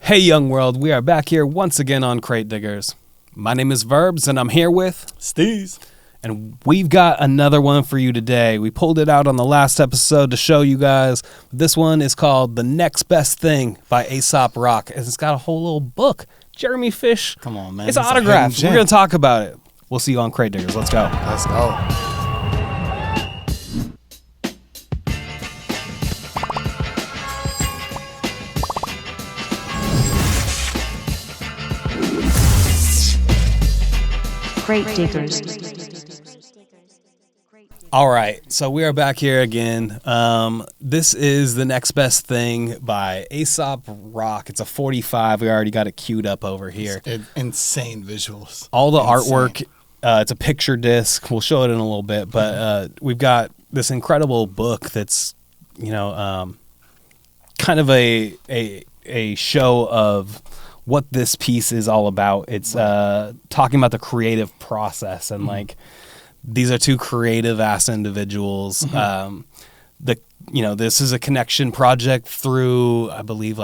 Hey, young world, we are back here once again on Crate Diggers. My name is Verbz, and I'm here with Steez. And we've got another one for you today. We pulled it out on the last episode to show you guys. This one is called The Next Best Thing by Aesop Rock. And it's got a whole little book. Jeremy Fish. Come on, man. It's autographed. We're going to talk about it. We'll see you on Crate Diggers. Let's go. Let's go. Crate Diggers. All right, so we are back here again. This is The Next Best Thing by Aesop Rock. It's a 45. We already got it queued up over here. Insane visuals. All the artwork, it's a picture disc. We'll show it in a little bit, but we've got this incredible book that's, kind of a show of what this piece is all about. It's talking about the creative process and these are two creative ass individuals. This is a connection project through, I believe,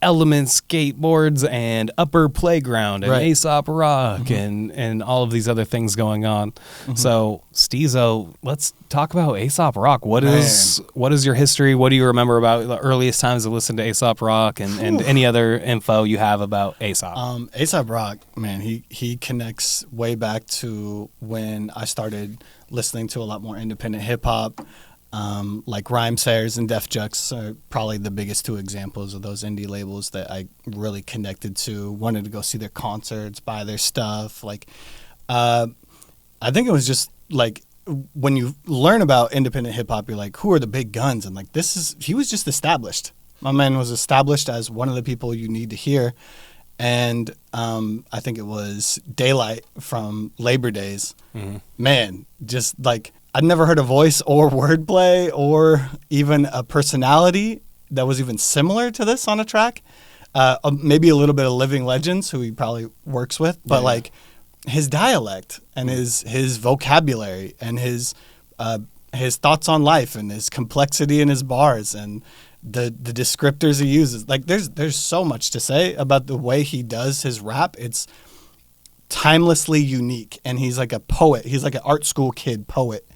Elements, skateboards, and Upper Playground, and Aesop Rock, and all of these other things going on. So, Steezo, let's talk about Aesop Rock. What is your history? What do you remember about the earliest times to listen to Aesop Rock, and any other info you have about Aesop? Aesop Rock, man, he connects way back to when I started listening to a lot more independent hip hop. Like Rhyme Sayers and Def Jux are probably the biggest two examples of those indie labels that I really connected to, wanted to go see their concerts, buy their stuff. I think it was just when you learn about independent hip hop, you're like, who are the big guns? And he was just established. My man was established as one of the people you need to hear. And I think it was Daylight from Labor Days. Man, just I'd never heard a voice or wordplay or even a personality that was even similar to this on a track. Maybe a little bit of Living Legends, who he probably works with, but his dialect and his vocabulary and his thoughts on life and his complexity in his bars and the descriptors he uses. There's so much to say about the way he does his rap. It's timelessly unique, and he's like a poet. He's like an art school kid poet.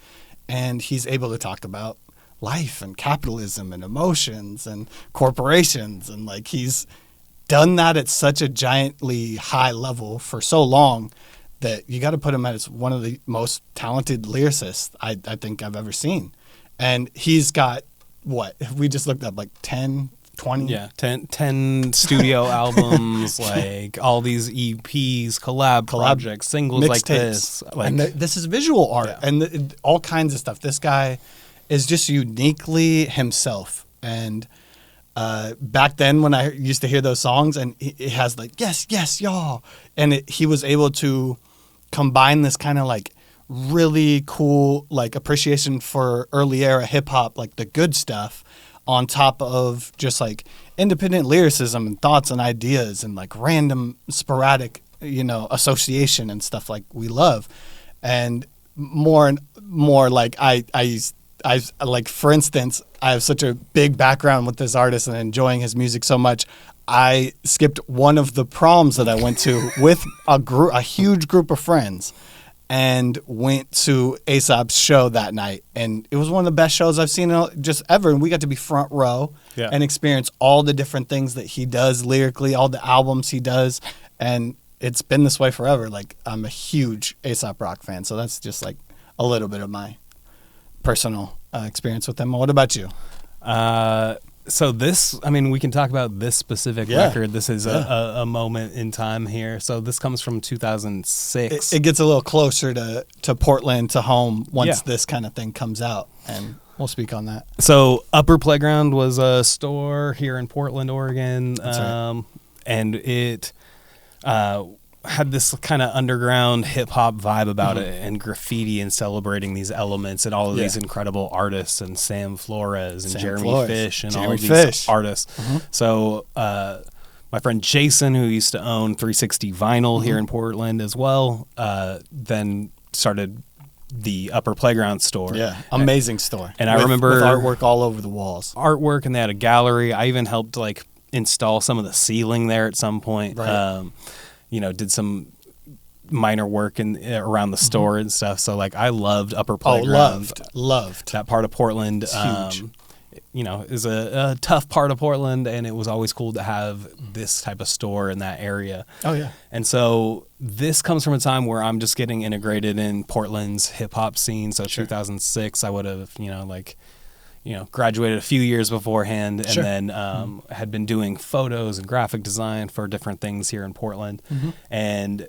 And he's able to talk about life and capitalism and emotions and corporations. And he's done that at such a giantly high level for so long that you got to put him as one of the most talented lyricists I think I've ever seen. And he's got, we just looked up 10, 20? Yeah, 10 studio albums, all these EPs, collab projects, singles like this. And this is visual art and all kinds of stuff. This guy is just uniquely himself. And back then when I used to hear those songs, and it has yes, yes, y'all. And he was able to combine this kind of really cool appreciation for early era hip hop, the good stuff, on top of just independent lyricism and thoughts and ideas and random sporadic, association and stuff we love. And more and more for instance, I have such a big background with this artist and enjoying his music so much. I skipped one of the proms that I went to with a huge group of friends, and went to Aesop's show that night. And it was one of the best shows I've seen just ever. And we got to be front row and experience all the different things that he does lyrically, all the albums he does. And it's been this way forever. I'm a huge Aesop Rock fan. So that's just a little bit of my personal experience with him. What about you? So this, we can talk about this specific record. This is a moment in time here. So this comes from 2006. It gets a little closer to Portland, to home, once this kind of thing comes out. And we'll speak on that. So Upper Playground was a store here in Portland, Oregon. That's right. And it had this kind of underground hip hop vibe about it, and graffiti, and celebrating these elements and all of these incredible artists, and Sam Flores and Jeremy Fish and all of these artists. So my friend Jason, who used to own 360 Vinyl here in Portland as well, then started the Upper Playground store. Yeah, amazing store. And I remember with artwork all over the walls. Artwork, and they had a gallery. I even helped install some of the ceiling there at some point. Right. Did some minor work around the store and stuff. So like I loved Upper Playground. Loved that part of Portland. It's huge. Is a tough part of Portland, and it was always cool to have this type of store in that area. Oh yeah. And so this comes from a time where I'm just getting integrated in Portland's hip hop scene. So 2006, I would have, graduated a few years beforehand, and then had been doing photos and graphic design for different things here in Portland. And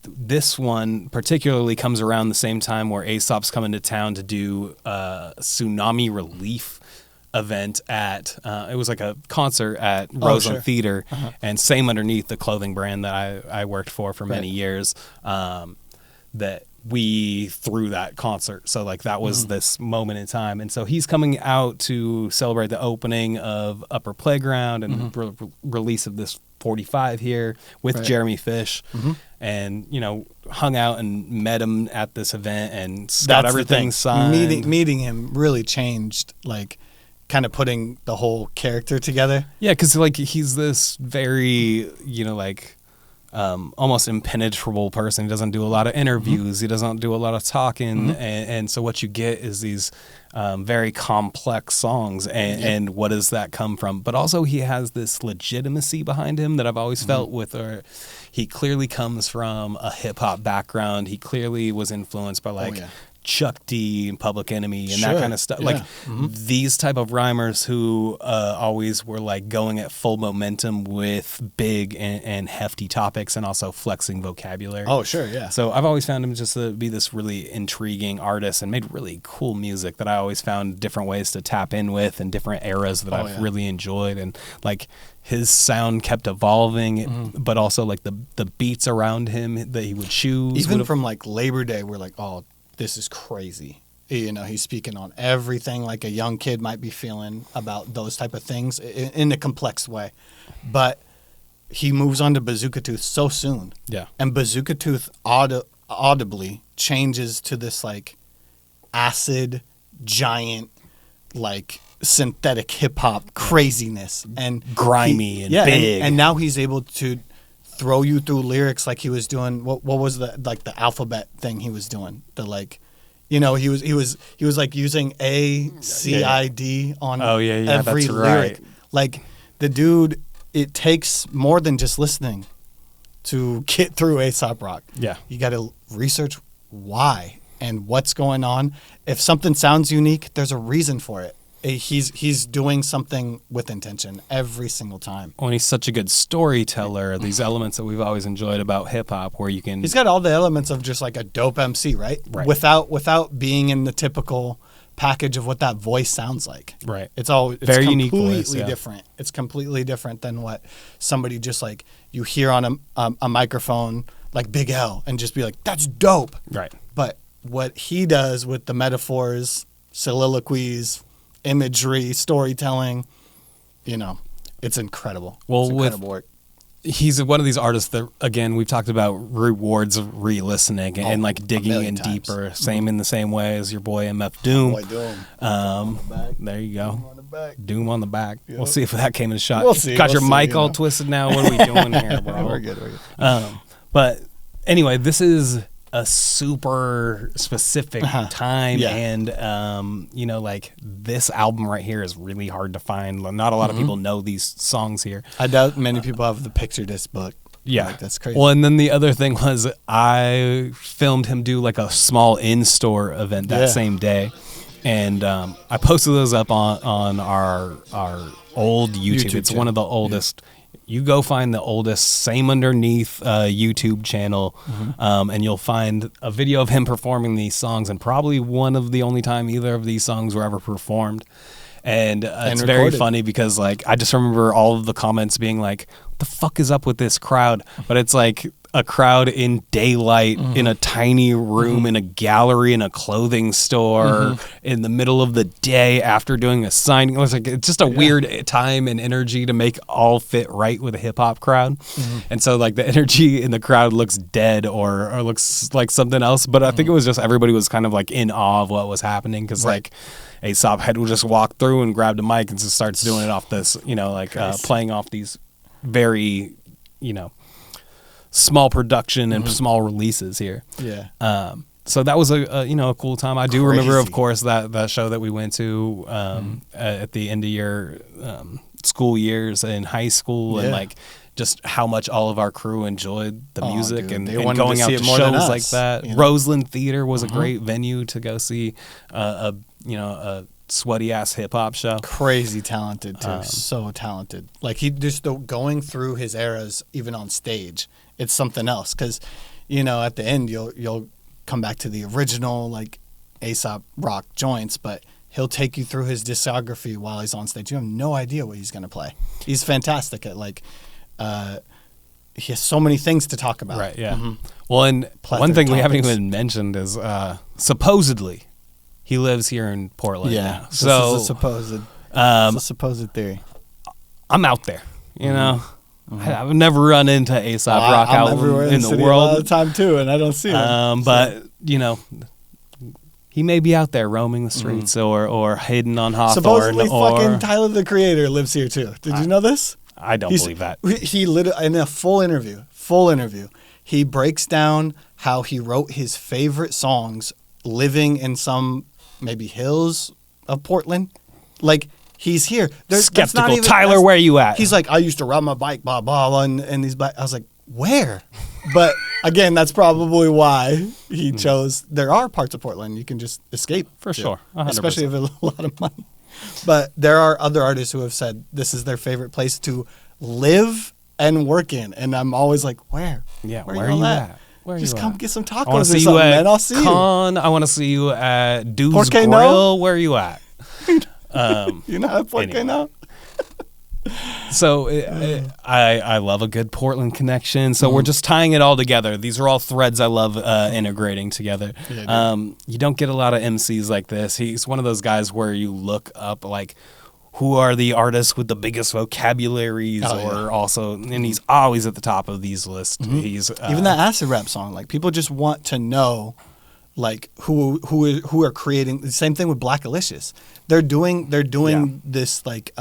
this one particularly comes around the same time where Aesop's coming to town to do a tsunami relief event at it was like a concert at Roseland Theater, and same underneath the clothing brand that I worked for many years, that we threw that concert. So like that was this moment in time, and so he's coming out to celebrate the opening of Upper Playground and release of this 45 here with Jeremy Fish, and hung out and met him at this event and got everything signed. Meeting him really changed, like kind of putting the whole character together. Yeah, because like he's this very almost impenetrable person. He doesn't do a lot of interviews. He doesn't do a lot of talking, and so what you get is these very complex songs, and what does that come from? But also he has this legitimacy behind him that I've always felt with her. He clearly comes from a hip hop background. He clearly was influenced by Chuck D and Public Enemy and that kind of stuff. Like these type of rhymers who always were like going at full momentum with big and hefty topics, and also flexing vocabulary. Oh, sure, yeah. So I've always found him just to be this really intriguing artist, and made really cool music that I always found different ways to tap in with, and different eras that I've really enjoyed. And like his sound kept evolving, but also like the beats around him that he would choose. Even from like Labor Day, we're like, oh, this is crazy. He's speaking on everything like a young kid might be feeling about those type of things in a complex way. But he moves on to Bazooka Tooth so soon. Yeah. And Bazooka Tooth audibly changes to this like acid, giant, like synthetic hip hop craziness. And grimy and big. And now he's able to throw you through lyrics like he was doing. What was the alphabet thing he was doing? The like, he was like using ACID on every lyric. Like the dude, it takes more than just listening to get through Aesop Rock. Yeah, you got to research why and what's going on. If something sounds unique, there's a reason for it. He's doing something with intention every single time. Well, and he's such a good storyteller. These elements that we've always enjoyed about hip hop, where you can. He's got all the elements of just like a dope MC, right? Right. Without being in the typical package of what that voice sounds like. Right. It's very unique voice. Completely different. It's completely different than what somebody just like you hear on a microphone like Big L and just be like, that's dope. Right. But what he does with the metaphors, soliloquies, imagery, storytelling, it's incredible. Well, it's incredible work. He's one of these artists that, again, we've talked about rewards of re-listening and like digging in deeper. Same in the same way as your boy MF Doom. Boy Doom. There you go. Doom on the back. Yep. We'll see if that came in a shot. We'll see. Got your mic all twisted now. What are we doing here, bro? We're good. But anyway, this is a super specific time, and like this album right here is really hard to find. Not a lot of people know these songs here. I doubt many people have the picture disc book. Yeah, like, that's crazy. Well, and then the other thing was I filmed him do like a small in-store event that same day, and I posted those up on our old YouTube. It's one of the oldest. Yeah. You go find the oldest Same Underneath YouTube channel, and you'll find a video of him performing these songs, and probably one of the only time either of these songs were ever performed. And it's recorded. Very funny because like I just remember all of the comments being like, "What the fuck is up with this crowd?" But it's like a crowd in daylight in a tiny room in a gallery in a clothing store in the middle of the day after doing a signing. It was like it's just a weird time and energy to make all fit right with a hip hop crowd. And so like the energy in the crowd looks dead or looks like something else. But I think it was just everybody was kind of like in awe of what was happening because like Aesop had just walked through and grabbed a mic and just starts doing it off this, playing off these very, small production and small releases here. Yeah. So that was a cool time. I do remember, of course, that show that we went to at the end of your school years in high school and like just how much all of our crew enjoyed the music and going out to shows like that. Roseland Theater was a great venue to go see a sweaty ass hip hop show. Crazy talented too. So talented. Like he just going through his eras even on stage. It's something else because, at the end you'll come back to the original like Aesop Rock joints, but he'll take you through his discography while he's on stage. You have no idea what he's going to play. He's fantastic at he has so many things to talk about. Right, yeah. Well, and one thing we haven't even mentioned is supposedly he lives here in Portland. Yeah, now. So this is a supposed theory. I'm out there, I've never run into Aesop Rock out in the world all the time too, and I don't see him. But he may be out there roaming the streets or hidden on Hawthorne. Supposedly, fucking Tyler the Creator lives here too. Did you know this? I don't believe that. He literally in a full interview, he breaks down how he wrote his favorite songs living in some maybe hills of Portland, like. He's here. Skeptical. Tyler, where you at? He's like, I used to ride my bike, blah, blah, blah, and he's like, I was like, where? But again, that's probably why he chose. There are parts of Portland you can just escape. For sure. 100%. Especially if you have a lot of money. But there are other artists who have said this is their favorite place to live and work in. And I'm always like, where? Yeah, where are you at? Just come get some tacos I want to see you at Con. I want to see you at Dude's Grill. Where are you at? You know how to now? So I love a good Portland connection. So we're just tying it all together. These are all threads I love integrating together. Yeah, you don't get a lot of MCs like this. He's one of those guys where you look up like who are the artists with the biggest vocabularies also, and he's always at the top of these lists. He's even that acid rap song. Like people just want to know. Like who are creating the same thing with Black Alicious. They're doing this like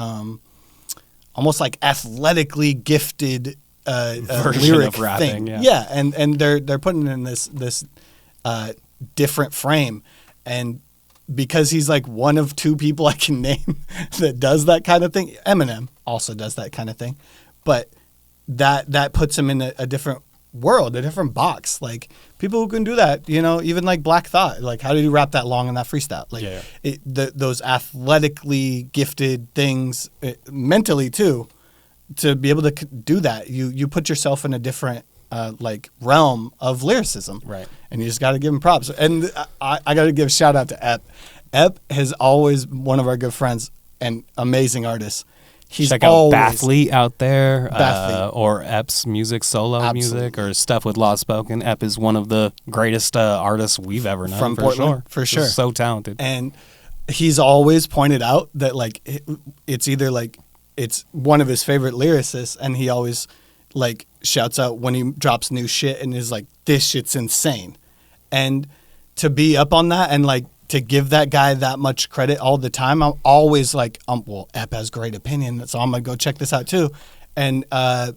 almost like athletically gifted version lyric of rapping. thing. Yeah, and they're putting in this different frame, and because he's like one of two people I can name that does that kind of thing. Eminem also does that kind of thing, but that puts him in a different world, a different box. Like people who can do that, even like Black Thought, like how did you rap that long in that freestyle? Like those athletically gifted things, mentally too, to be able to do that, you put yourself in a different like realm of lyricism, right? And you just got to give him props. And I got to give a shout out to Ep. Ep is always one of our good friends and amazing artist. He's Check out Bathley out there, or Ep's solo music, or stuff with Lost Spoken. Ep is one of the greatest artists we've ever known. From Portland, for sure. So talented. And he's always pointed out that like it's either like it's one of his favorite lyricists, and he always like shouts out when he drops new shit and is like, this shit's insane. And to be up on that and like to give that guy that much credit all the time, I'm always like, well, Ep has great opinion, so I'm gonna go check this out too. And that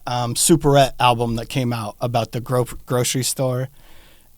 Superette album that came out about the grocery store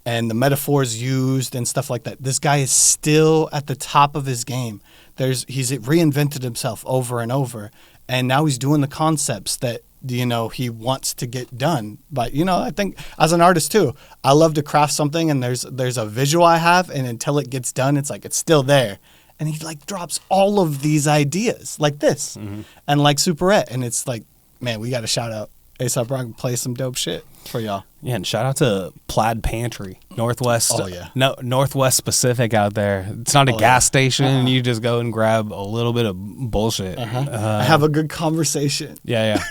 and the metaphors used and stuff like that. This guy is still at the top of his game. He's reinvented himself over and over, and now he's doing the concepts that he wants to get done. But I think as an artist too, I love to craft something, and there's a visual I have, and until it gets done, it's like it's still there. And he like drops all of these ideas like this, and like Superette, and it's like, man, we got to shout out Aesop Rock and play some dope shit for y'all. Yeah, and shout out to Plaid Pantry, Northwest. Oh yeah, Northwest Pacific out there. It's not a gas station. You just go and grab a little bit of bullshit. Have a good conversation. Yeah.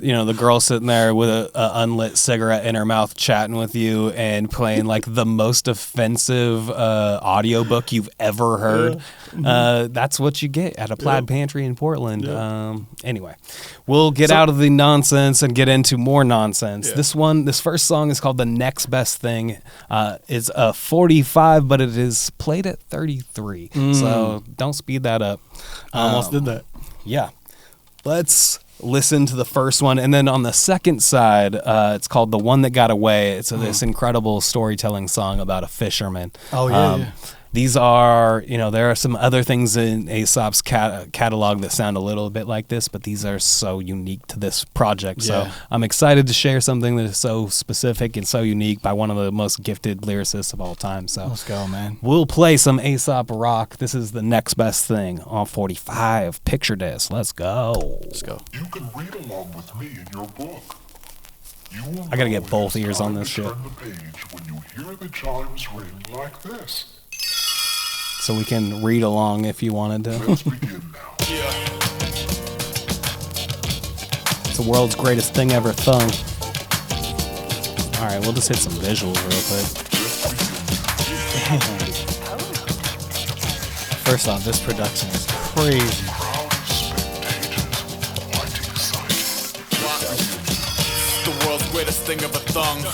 the girl sitting there with a unlit cigarette in her mouth chatting with you and playing like the most offensive audiobook you've ever heard. That's what you get at a Plaid Pantry in Portland. Anyway, we'll get out of the nonsense and get into more nonsense. This first song is called The Next Best Thing. It's a 45, but it is played at 33. So don't speed that up. I almost did that. Yeah. Let's listen to the first one. And then on the second side, it's called The One That Got Away. It's this incredible storytelling song about a fisherman. Oh, yeah. These are, there are some other things in Aesop's catalog that sound a little bit like this, but these are so unique to this project. So I'm excited to share something that is so specific and so unique by one of the most gifted lyricists of all time. So let's go, man. We'll play some Aesop Rock. This is The Next Best Thing on 45. Picture this. Let's go. Let's go. You can read along with me in your book. I gotta get both ears on this shit. Turn the page when you hear the chimes ring like this. So we can read along if you wanted to. Let's begin now. It's the world's greatest thing ever thung. Alright, we'll just hit some visuals real quick. First off, this production is crazy. The world's greatest thing ever thung.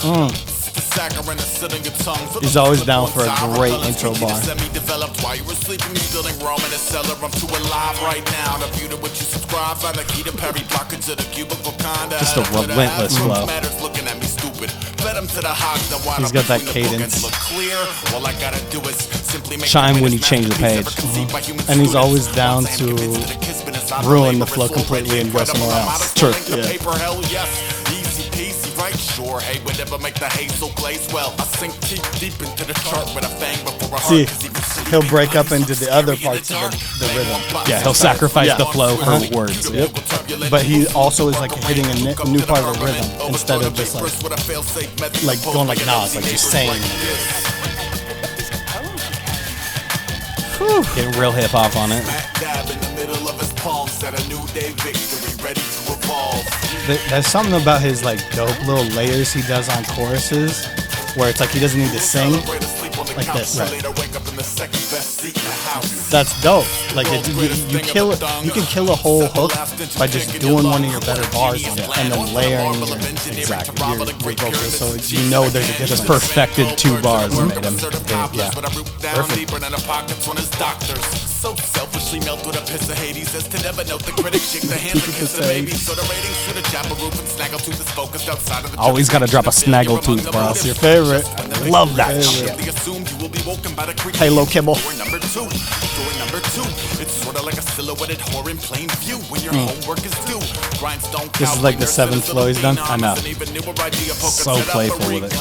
He's always down for a great intro bar. While you were sleeping, you building Rome in a cellar. I'm too alive right now. The beauty what you subscribe, find the key to Perry block into the cubicle kinda. Just a relentless flow. Looking at me stupid. Fed him to the hogs. He's got that cadence. All I gotta do is simply make chime when you change the page. And he's always down to ruin the flow completely and go somewhere else. True. Right, sure, hey, would never make the hazel glaze. Well, I sink deep into the chart with a fang before I see, he'll break up into the other parts of the rhythm. Yeah, he'll sacrifice the flow for words. Yep. But he also is like hitting a new part of the rhythm instead of just like going like Nas, like just saying. Getting real hip hop on it. There's something about his like dope little layers he does on choruses where it's like he doesn't need to sing like this. Right. That's dope. Like you kill it. You can kill a whole hook by just doing one of your better bars on it and then layering your vocals, so you know there's a difference. Just perfected 2 bars and made them. Yeah. Perfect. So selfishly melt with a piss of Hades as to never note the critics shake the hand and kiss the baby. So the ratings for the chapel roof and snaggletooth is focused outside of the always gotta drop a snaggletooth, bro. It's your favorite. Love that shit. Halo Kibble. Number two, it's sort of like a silhouetted whore in plain view when your homework is due. Grindstone. This is like the 7th flow he's done. I know. So playful with it.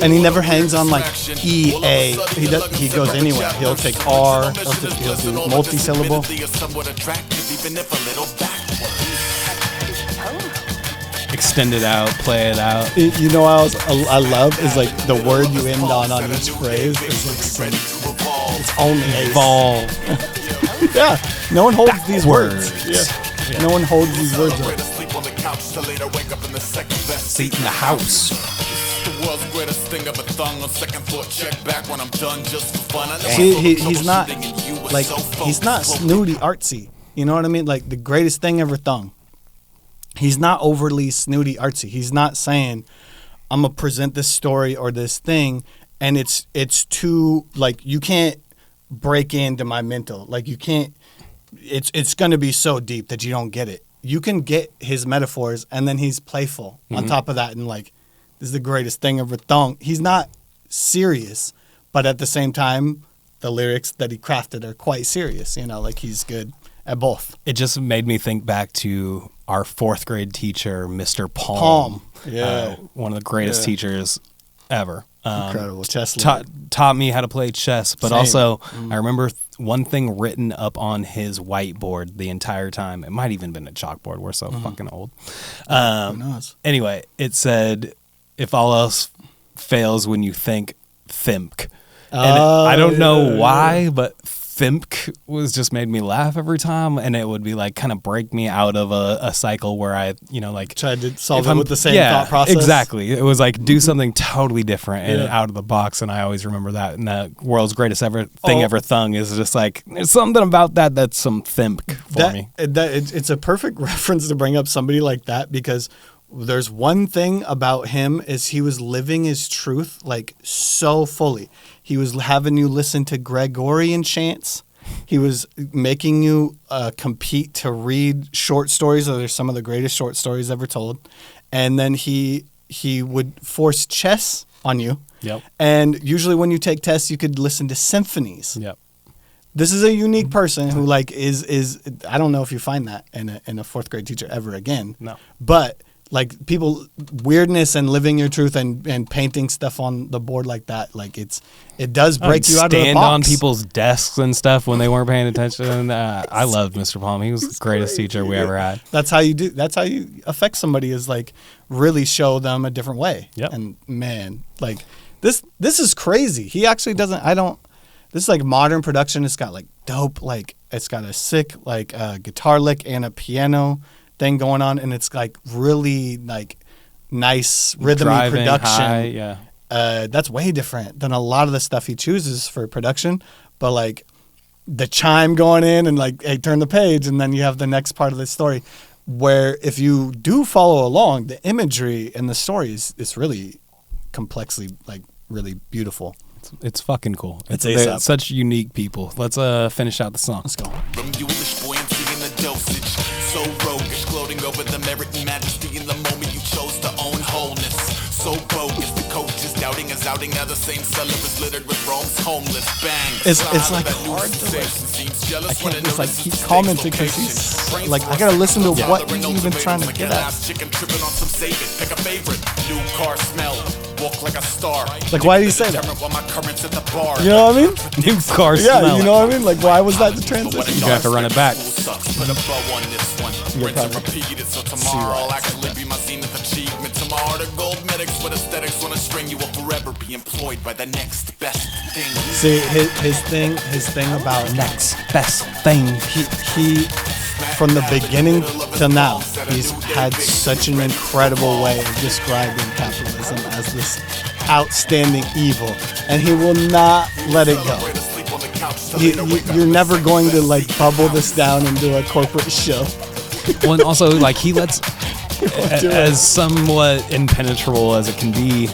And he never hangs on like E, A. He goes anywhere. He'll take R. He'll do multi-syllable. Extend it out, play it out. You know what I love is like the word you end on each phrase is like it's only evolve. Yeah, no one holds these words. Yeah. No one holds these words up. Seat in the house. World's greatest thing ever thung on second thought. Check back when I'm done just for fun. See, he's not like he's not snooty artsy. You know what I mean? Like the greatest thing ever thung. He's not overly snooty artsy. He's not saying I'm gonna present this story or this thing, and it's too like you can't break into my mental. Like you can't. It's gonna be so deep that you don't get it. You can get his metaphors, and then he's playful on top of that, and like. This is the greatest thing ever thung. He's not serious, but at the same time, the lyrics that he crafted are quite serious. You know, like he's good at both. It just made me think back to our 4th grade teacher, Mr. Palm. Yeah. One of the greatest teachers ever. Incredible. Chess taught me how to play chess, but also I remember one thing written up on his whiteboard the entire time. It might even been a chalkboard. We're so fucking old. Who knows? Anyway, it said, if all else fails when you think, thimk. And I don't know why, but Thimk was just made me laugh every time, and it would be like kind of break me out of a cycle where I, like tried to solve it with the same thought process. Exactly. It was like do something totally different and out of the box, and I always remember that. And the world's greatest ever thung is just like there's something about that's some Thimk for me. It's a perfect reference to bring up somebody like that, because there's one thing about him is he was living his truth like so fully. He was having you listen to Gregorian chants. He was making you compete to read short stories. They're some of the greatest short stories ever told. And then he would force chess on you. Yep. And usually when you take tests, you could listen to symphonies. Yep. This is a unique person who like is I don't know if you find that in a fourth grade teacher ever again. No. But like people, weirdness and living your truth and painting stuff on the board like that, like it does break you out of the box. Stand on people's desks and stuff when they weren't paying attention. I loved Mr. Palm. He was the greatest teacher we ever had. That's how you do. That's how you affect somebody, is like really show them a different way. Yep. And man, like this is crazy. He actually doesn't. This is like modern production. It's got like dope. Like it's got a sick like guitar lick and a piano thing going on, and it's like really like nice rhythmy production. High, yeah. That's way different than a lot of the stuff he chooses for production. But like the chime going in and like, hey, turn the page, and then you have the next part of the story. Where if you do follow along, the imagery and the stories, it's really complexly like really beautiful. It's fucking cool. It's Aesop. Such unique people. Let's finish out the song. Let's go. Remulish buoyancy in the dosage, so roguish, gloating over the merit and majesty in the moment you chose to own wholeness. So bogus, the coach is doubting his outing. Now the same cellar is littered with Rome's homeless. Bang. It's like hard to like. I can't just like keep commenting because he's like I gotta listen to what he's even trying to get at. Chicken tripping on some save it. Pick a favorite. New car smell. Walk like a star. Like why did he say that? You know what I mean? New car smell. Yeah, you know what I mean? Like why was that the transition? You have to run it back. Put a bow on this one. Rinse and repeat it, so tomorrow I'll actually be my zenith achievement. Tomorrow the gold medics with aesthetics wanna string you will forever be employed by the next best thing. See his thing about Next best thing. He from the beginning till now, he's had such an incredible way of describing capitalism as this outstanding evil, and he will not let it go. You're never going to like bubble this down into a corporate show. Well, and also like he lets, as somewhat impenetrable as it can be,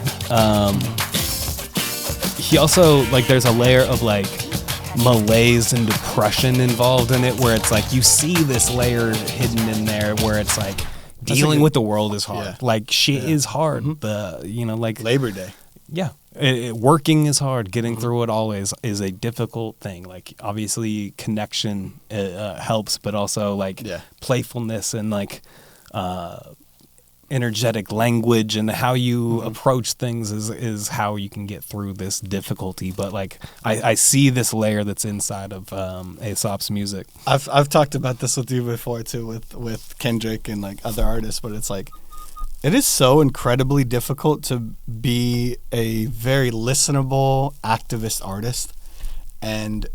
he also like there's a layer of like malaise and depression involved in it, where it's like you see this layer hidden in there where it's like dealing with the world is hard. Yeah. Like shit is hard. Mm-hmm. Like Labor Day. Yeah. Working is hard. Getting through it always is a difficult thing. Like obviously connection helps, but also like playfulness and like energetic language and how you approach things is how you can get through this difficulty. But like I see this layer that's inside of Aesop's music. I've talked about this with you before too, with Kendrick and like other artists, but it's like it is so incredibly difficult to be a very listenable activist artist and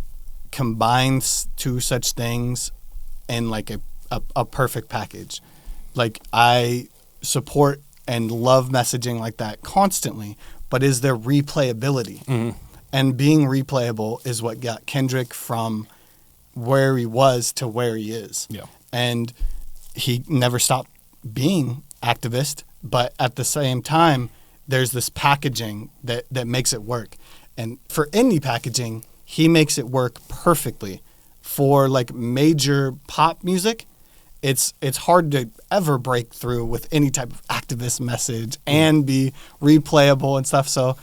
combines two such things in like a perfect package. Like I support and love messaging like that constantly, but is there replayability? Mm-hmm. And being replayable is what got Kendrick from where he was to where he is. Yeah. And he never stopped being activist, but at the same time, there's this packaging that makes it work. And for indie packaging, he makes it work perfectly. For like major pop music, it's hard to ever break through with any type of activist message and be replayable and stuff. So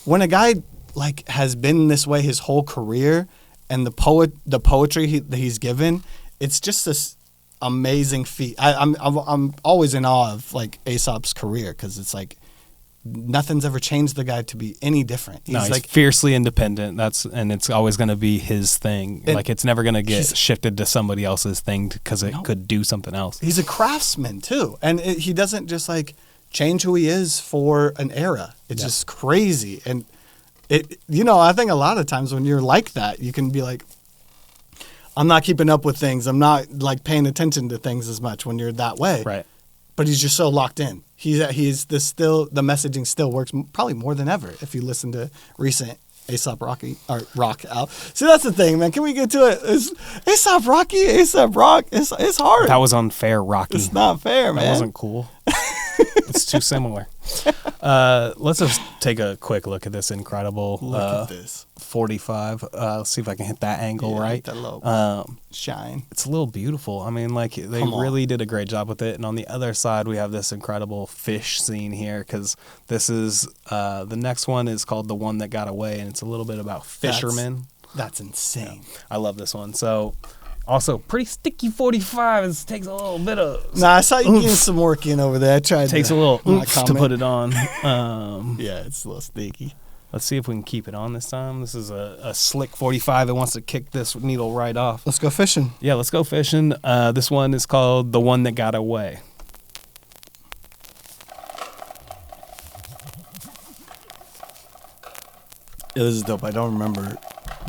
when a guy like has been this way his whole career, and the poetry that he's given, it's just this amazing feat. I'm always in awe of like Aesop's career, because it's like nothing's ever changed the guy to be any different. He's like fiercely independent. And it's always going to be his thing. Like it's never going to get shifted to somebody else's thing because it could do something else. He's a craftsman too, and he doesn't just like change who he is for an era. It's just crazy. And it, I think a lot of times when you're like that, you can be like, I'm not keeping up with things. I'm not like paying attention to things as much when you're that way. Right. But he's just so locked in. He's the messaging still works probably more than ever if you listen to recent Aesop Rock out. See, that's the thing, man. Can we get to it? Aesop Rock. It's hard. That was unfair, Rocky. It's not fair, man. That wasn't cool. It's too similar. Let's just take a quick look at this incredible Look at this. 45. Let's see if I can hit that angle right. That little shine. It's a little beautiful. I mean, like they really did a great job with it. And on the other side, we have this incredible fish scene here because this is the next one is called The One That Got Away, and it's a little bit about fishermen. That's insane. Yeah. I love this one. So. Also, pretty sticky 45. It takes a little bit of. Nah, I saw you getting some work in over there. I tried. Takes a little oomph to put it on. Yeah, it's a little sticky. Let's see if we can keep it on this time. This is a slick 45. It wants to kick this needle right off. Let's go fishing. Yeah, let's go fishing. This one is called The One That Got Away. Yeah, this is dope. I don't remember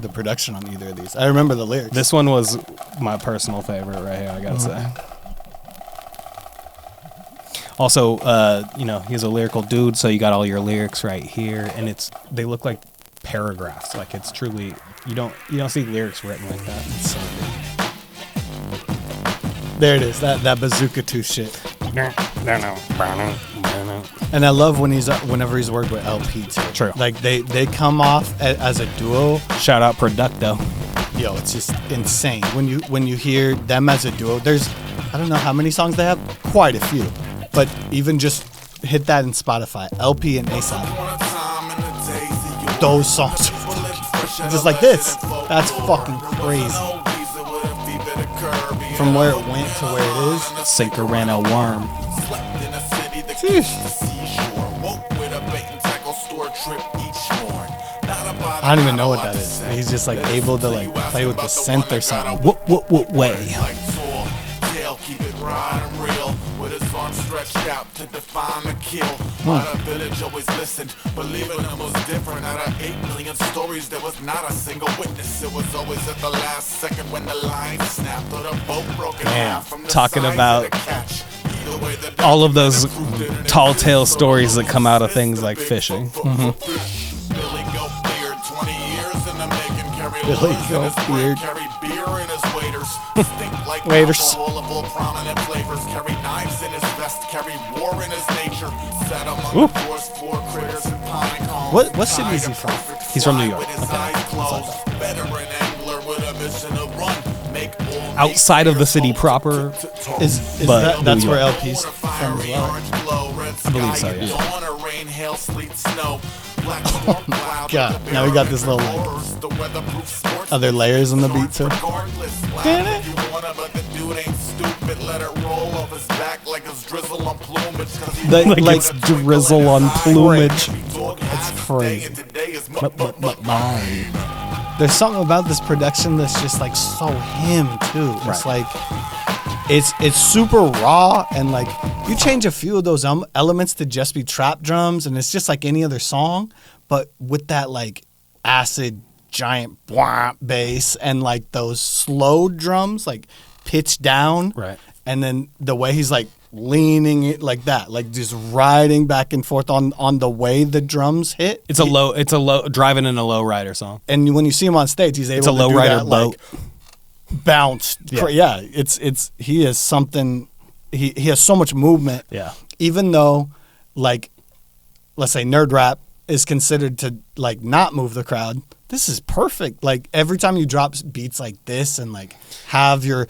the production on either of these. I remember the lyrics. This one was my personal favorite right here, I gotta say. Also, he's a lyrical dude, so you got all your lyrics right here, and they look like paragraphs. Like it's truly you don't see lyrics written like that. It's so good. There it is. That bazooka 2 shit. And I love whenever he's worked with LP too. True. Like they come off as a duo. Shout out Producto. Yo, it's just insane when you hear them as a duo. There's I don't know how many songs they have, quite a few, but even just hit that in Spotify. LP and Aesop. Those songs, just like this. That's fucking crazy. From where it went to where it is. Sinker ran a worm. I don't even know what that is. He's just like able to like play with the synth or something. What way? Stretched out to define the kill. Why the village always listened, believing it was different. Out of 8 million stories, there was not a single witness. It was always at the last second when the line snapped or the boat broke in half from the talking size about of the catch. all of those tall tale stories that come out of things like fishing. Billy Goat Beard, 20 years in the making. Carry Billy words in Goat his brain, Beard. carry beer in his waders. Stink like Waiters. alcohol of all prominent flavors. Carry knives in his vest, carry war in his nature. Sat among the forest floor critters and pine cones. What city is he from? He's from New York. With his eyes closed. Veteran angler with a mission to run. Make all Outside of the city proper, Is But that's New where York. LP's from as well? I believe so, yeah. Oh God, now we got this little like other layers on the beat too. like it's drizzle on plumage. It's crazy. There's something about this production that's just like so him too. It's like it's super raw, and like you change a few of those elements to just be trap drums, and it's just like any other song, but with that like acid giant bass and like those slow drums like pitched down, Right. and then the way he's like leaning it like that, like just riding back and forth on the way the drums hit. It's a low driving in a low rider song. And when you see him on stage, he's able It's a to low do rider that, boat. like, bounce. Yeah. It's he is something. He has so much movement. Yeah. Even though, like, let's say nerd rap is considered to like not move the crowd. This is perfect. Like every time you drop beats like this and like have your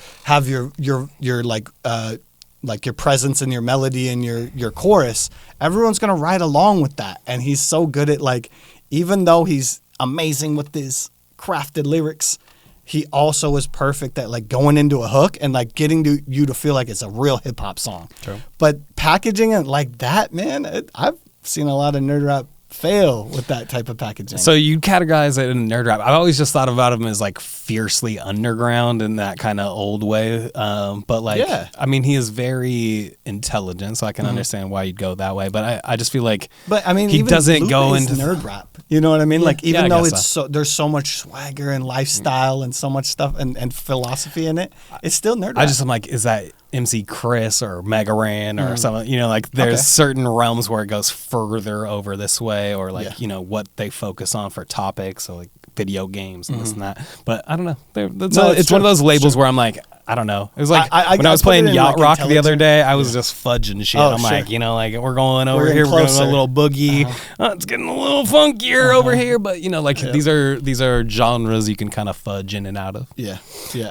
like your presence and your melody and your chorus, everyone's gonna ride along with that. And he's so good at like, even though he's amazing with his crafted lyrics, he also is perfect at like going into a hook and like getting you to feel like it's a real hip hop song. True. But packaging it like that, man, I've seen a lot of nerd rap fail with that type of packaging. So you categorize it in nerd rap. I've always just thought about him as like fiercely underground in that kind of old way. But like, Yeah. I mean, he is very intelligent, so I can understand why you'd go that way. But I just feel like, But I mean, he even doesn't go Lupe's into nerd rap. You know what I mean? Yeah. Like, even Yeah, I though guess it's there's so much swagger and lifestyle and so much stuff and philosophy in it, it's still nerd rap. I'm like, is that MC Chris or Mega Ran or something? You know, like there's certain realms where it goes further over this way, or like, you know, what they focus on for topics, so like video games and this and that. But I don't know. It's one of those labels where I'm like, I don't know. It was like when I was playing Yacht Rock the other day, I was just fudging shit. I'm like, you know, like we're going over here, we're going a little boogie. It's getting a little funkier over here, but you know, like these are genres you can kind of fudge in and out of. Yeah.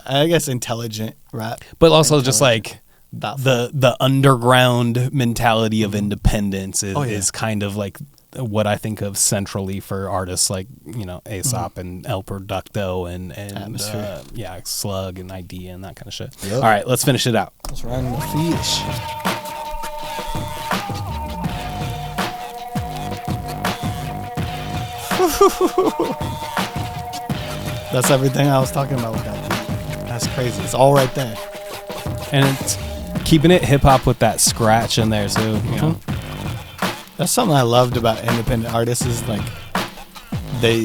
I guess intelligent rap, but also just like the underground mentality of independence is kind of like what I think of centrally for artists like, you know, Aesop and El Producto and Slug and Idea and that kind of shit. Yep. All right, let's finish it out. Let's run the fish. That's everything I was talking about with that beat. That's crazy. It's all right there. And it's keeping it hip hop with that scratch in there too, you know. That's something I loved about independent artists is like they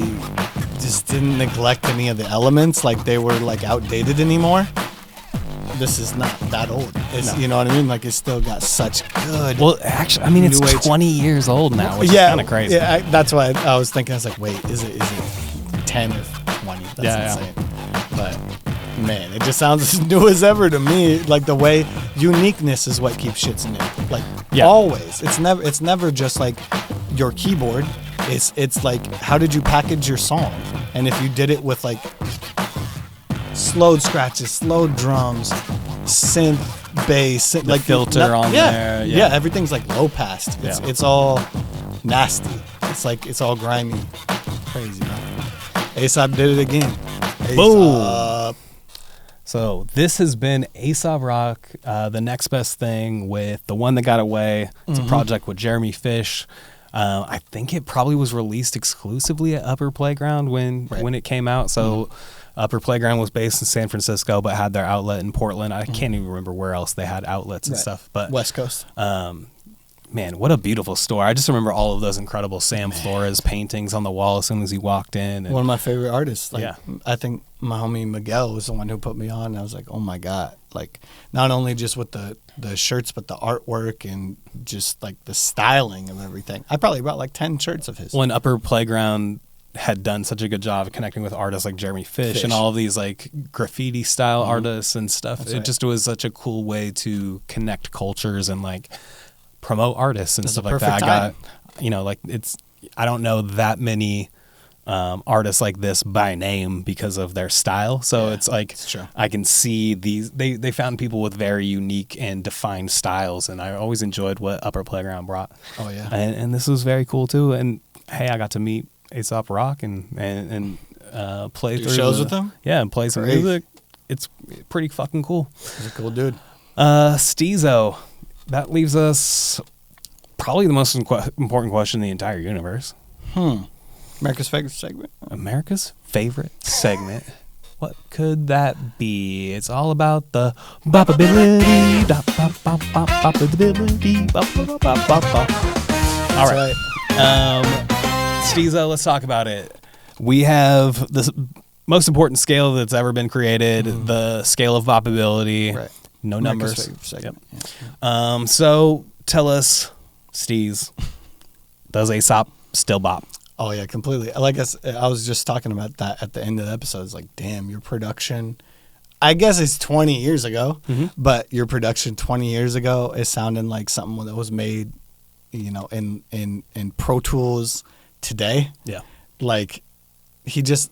just didn't neglect any of the elements, like they were like outdated anymore. This is not that old. You know what I mean? Like it's still got such good. Well, actually, I mean it's 20 years old now, which is kind of crazy. Yeah, that's why I was thinking. I was like, wait, is it 10 or 20? That's insane. But man, it just sounds as new as ever to me. Like the way uniqueness is what keeps shits new. Like always, it's never just like your keyboard. It's like how did you package your song? And if you did it with like slowed scratches, slowed drums, synth, bass, like filter on there. Yeah, everything's like low passed. It's all nasty. It's like it's all grimy, crazy. Man. Aesop did it again. Boom. So this has been Aesop Rock, the next best thing with The One That Got Away. It's a project with Jeremy Fish. I think it probably was released exclusively at Upper Playground when it came out. So Upper Playground was based in San Francisco, but had their outlet in Portland. I can't even remember where else they had outlets and stuff. But West Coast. Man, what a beautiful store. I just remember all of those incredible Sam Flores paintings on the wall as soon as he walked in. And one of my favorite artists. Like, I think my homie Miguel was the one who put me on. I was like, oh my God. Like, not only just with the shirts, but the artwork and just like the styling of everything. I probably bought like 10 shirts of his. When Upper Playground had done such a good job of connecting with artists like Jeremy Fish and all of these like graffiti style artists and stuff. That's just was such a cool way to connect cultures and like promote artists and stuff like that. I got, you know, like I don't know that many artists like this by name because of their style. So it's like I can see these. They found people with very unique and defined styles, and I always enjoyed what Upper Playground brought. Oh yeah, and this was very cool too. And hey, I got to meet Aesop Rock and play through shows with them. Yeah, and play some music. It's pretty fucking cool. He's a cool dude. Steezo. That leaves us probably the most important question in the entire universe. America's favorite segment? America's favorite segment. What could that be? It's all about the bopability. All right. Steezo, let's talk about it. We have the most important scale that's ever been created, the scale of bopability. Right. No numbers. Yep. So tell us, Steez, does Aesop still bop? Oh yeah, completely. Like I was just talking about that at the end of the episode. It's like, damn, your production. I guess it's 20 years ago, but your production 20 years ago is sounding like something that was made, you know, in Pro Tools today. Yeah, like. He's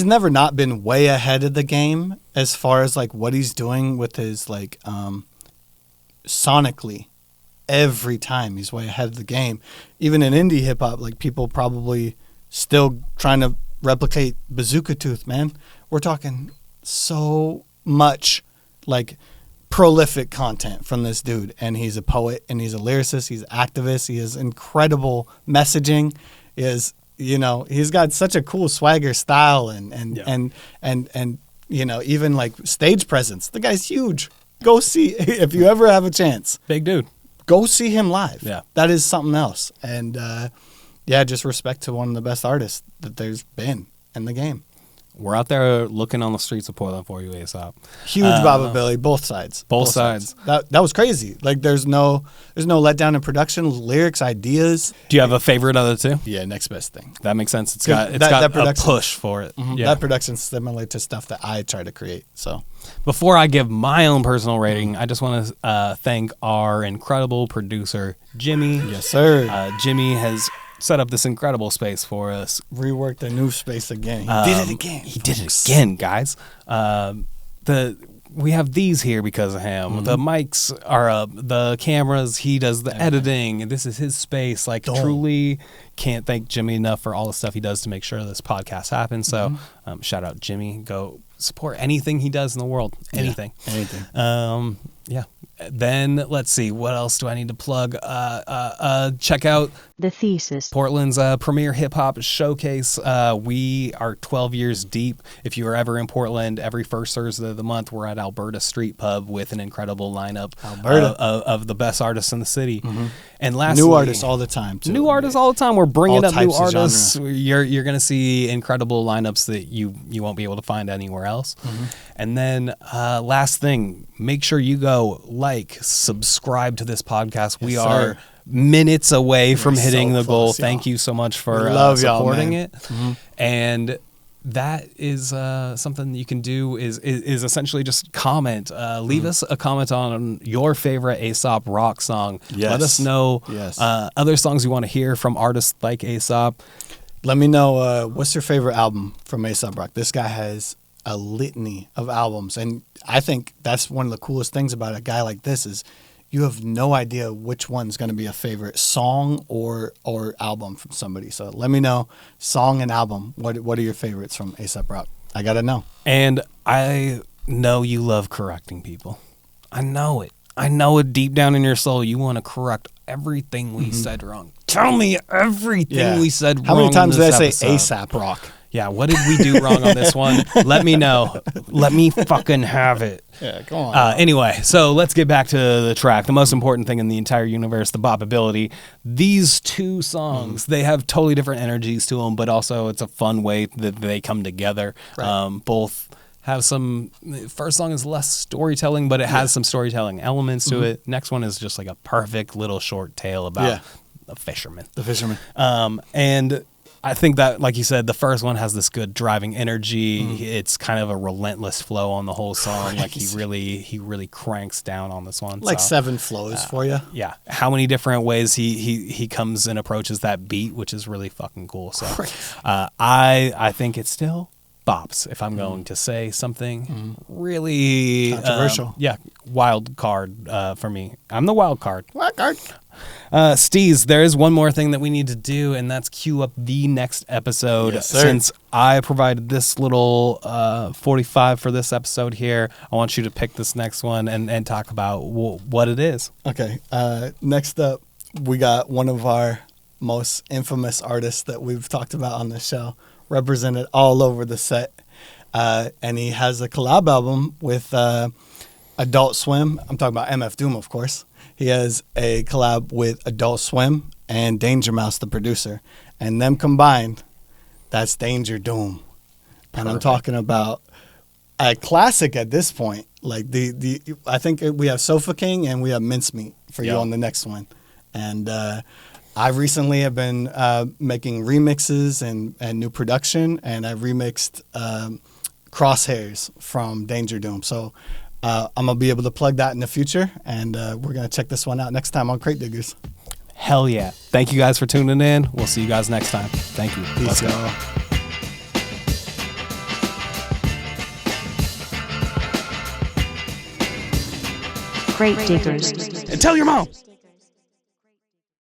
never not been way ahead of the game as far as like what he's doing with his like sonically. Every time he's way ahead of the game. Even in indie hip hop, like people probably still trying to replicate Bazooka Tooth, man. We're talking so much like prolific content from this dude, and he's a poet and he's a lyricist, he's an activist, he has incredible messaging, you know, he's got such a cool swagger style and you know, even like stage presence. The guy's huge. Go see if you ever have a chance. Big dude. Go see him live. Yeah. That is something else. And yeah, just respect to one of the best artists that there's been in the game. We're out there looking on the streets of Portland for you, Aesop. Huge probability, both sides. Both sides. That was crazy. Like there's no letdown in production, lyrics, ideas. Do you have a favorite of the two? Yeah, next best thing. That makes sense. It's 'Cause got that a production- push for it. Yeah. That production's similar to stuff that I try to create. So Before I give my own personal rating, I just want to thank our incredible producer, Jimmy. yes, sir. Jimmy has set up this incredible space for us. Reworked the new space again. He did it again. He did it again, guys. We have these here because of him. The mics are up, the cameras. He does the editing. This is his space. Like, truly can't thank Jimmy enough for all the stuff he does to make sure this podcast happens. So, shout out Jimmy. Go support anything he does in the world. Anything. Yeah, anything. Yeah. Then let's see. What else do I need to plug? Check out The Thesis. Portland's premier hip hop showcase. We are 12 years deep. If you are ever in Portland, every first Thursday of the month, we're at Alberta Street Pub with an incredible lineup of the best artists in the city. And lastly, New artists all the time, too. New artists all the time. We're bringing All up new types of artists. You're going to see incredible lineups that you won't be able to find anywhere else. And then last thing, make sure you go like, subscribe to this podcast. We are minutes away from hitting the goal. close, y'all. Thank you so much for love y'all, supporting man. it. And that is something that you can do is essentially just comment. Leave us a comment on your favorite Aesop Rock song. Yes. Let us know Yes. other songs you want to hear from artists like Aesop. Let me know what's your favorite album from Aesop Rock. This guy has a litany of albums, and I think that's one of the coolest things about a guy like this is you have no idea which one's going to be a favorite song or album from somebody. So let me know, song and album. What are your favorites from Aesop Rock? I gotta know. And I know you love correcting people. I know it. I know it deep down in your soul. You want to correct everything we said wrong. Tell me everything we said wrong. How many times in did this I say episode. Aesop Rock? Yeah, what did we do wrong on this one? Let me know. Let me fucking have it. Yeah, go on. Anyway, so let's get back to the track. The most important thing in the entire universe, the bopability. These two songs, they have totally different energies to them, but also it's a fun way that they come together. Right. Both have some, first song is less storytelling, but it has some storytelling elements to it. Next one is just like a perfect little short tale about a fisherman. The Fisherman. And I think that, like you said, the first one has this good driving energy. It's kind of a relentless flow on the whole song. Like he really cranks down on this one. Like So, 7 flows for you. yeah, how many different ways he comes and approaches that beat, which is really fucking cool. So I think it's still bops. If I'm going to say something really Controversial. wild card for me. I'm the wild card. Wild card. Steez, there is one more thing that we need to do, and that's queue up the next episode. Yes, sir. Since I provided this little 45 for this episode here, I want you to pick this next one and talk about what it is. Okay. Next up, we got one of our most infamous artists that we've talked about on the show, represented all over the set. And he has a collab album with Adult Swim. I'm talking about MF Doom, of course. He has a collab with Adult Swim and Danger Mouse, the producer. And them combined, that's Danger Doom. And I'm talking about a classic at this point. Like I think we have Sofa King and we have Mincemeat for you on the next one. And I recently have been making remixes and new production, and I remixed Crosshairs from Danger Doom. So I'm going to be able to plug that in the future, and we're going to check this one out next time on Crate Diggers. Hell yeah. Thank you guys for tuning in. We'll see you guys next time. Thank you. Peace, Let's go. y'all. Crate Diggers. And tell your mom.